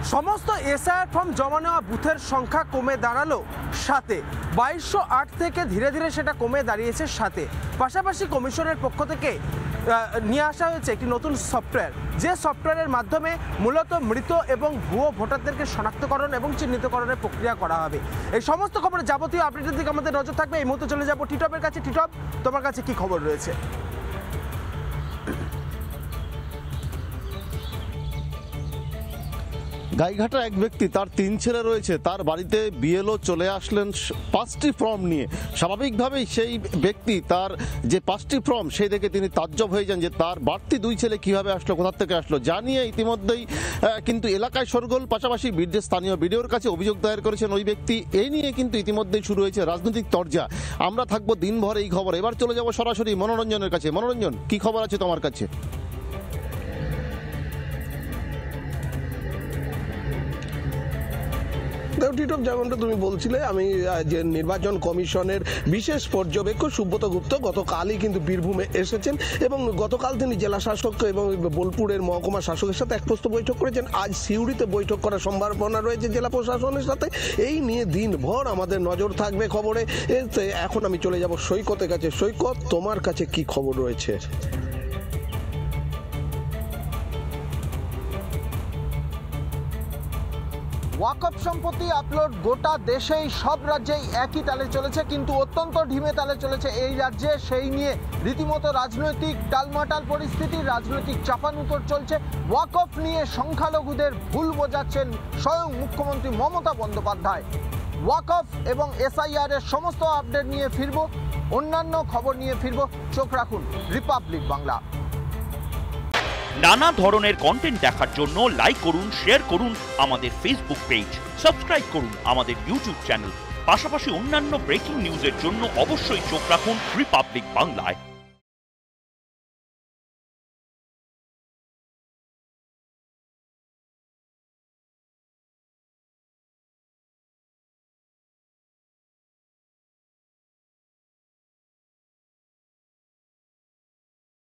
সমস্ত SIR form জমা নেওয়া বুথের সংখ্যা কমে দাঁড়ালো 7-এ। 2208 থেকে ধীরে ধীরে সেটা কমে দাঁড়িয়েছে 7-এ। পাশাপাশি কমিশনের পক্ষ থেকে নিয়ে আসা হয়েছে একটি নতুন সফটওয়্যার, যে সফটওয়্যারের মাধ্যমে মূলত মৃত এবং ভুয়ো ভোটারদেরকে শনাক্তকরণ এবং চিহ্নিতকরণের প্রক্রিয়া করা হবে। এই সমস্ত খবরের যাবতীয় আপডেটের দিকে আমাদের নজর থাকবে। এই মুহূর্তে চলে যাব টিটপের কাছে। টিটপ, তোমার কাছে কি খবর রয়েছে? গাইঘাটা এক ব্যক্তি, তার 3 ছেলে রয়েছে, তার বাড়িতে বিএলও চলে আসলেন 5টি ফর্ম নিয়ে। স্বাভাবিকভাবেই সেই ব্যক্তি তার যে 5টি ফর্ম সেই দেখে তিনি তাজ্জব হয়ে যান যে তার বাড়তি 2 ছেলে কিভাবে আসলো, কোথা থেকে আসলো। যা নিয়ে ইতিমধ্যেই কিন্তু এলাকায় শোরগোল, পাশাপাশি স্থানীয় বিডিওর কাছে অভিযোগ দায়ের করেছেন ওই ব্যক্তি। এই নিয়ে কিন্তু ইতিমধ্যেই শুরু হয়েছে রাজনৈতিক তরজা। আমরা থাকবো দিনভর এই খবর। এবার চলে যাব সরাসরি মনোরঞ্জনের কাছে। মনোরঞ্জন, কি খবর আছে তোমার কাছে? টিটপ, যেমনটা তুমি বলছিলে, আমি যে নির্বাচন কমিশনের বিশেষ পর্যবেক্ষক সুব্রত গুপ্ত গতকালই কিন্তু বীরভূমে এসেছেন এবং গতকাল তিনি জেলা শাসক এবং বোলপুরের মহকুমা শাসকের সাথে এক প্রস্তুত বৈঠক করেছেন। আজ সিউড়িতে বৈঠক করার সম্ভাবনা রয়েছে জেলা প্রশাসনের সাথে। এই নিয়ে দিনভর আমাদের নজর থাকবে খবরে। এখন আমি চলে যাব সৈকতের কাছে। সৈকত, তোমার কাছে কি খবর রয়েছে? ওয়াকফ সম্পত্তি আপলোড গোটা দেশেই সব রাজ্যেই একই তালে চলেছে, কিন্তু অত্যন্ত ঢিমে তালে চলেছে এই রাজ্যে। সেই নিয়ে রীতিমতো রাজনৈতিক টালমাটাল পরিস্থিতি, রাজনৈতিক চাপানুতর চলছে। ওয়াকফ নিয়ে সংখ্যালঘুদের ভুল বোঝাচ্ছেন স্বয়ং মুখ্যমন্ত্রী মমতা বন্দ্যোপাধ্যায়। ওয়াকফ এবং এসআইআর এর সমস্ত আপডেট নিয়ে ফিরব, অন্যান্য খবর নিয়ে ফিরব। চোখ রাখুন রিপাবলিক বাংলা। নানা ধরনের কন্টেন্ট দেখার জন্য লাইক করুন, শেয়ার করুন আমাদের ফেসবুক পেজ, সাবস্ক্রাইব করুন আমাদের ইউটিউব চ্যানেল। পাশাপাশি অন্যান্য ব্রেকিং নিউজের জন্য অবশ্যই চোখ রাখুন রিপাবলিক বাংলায়।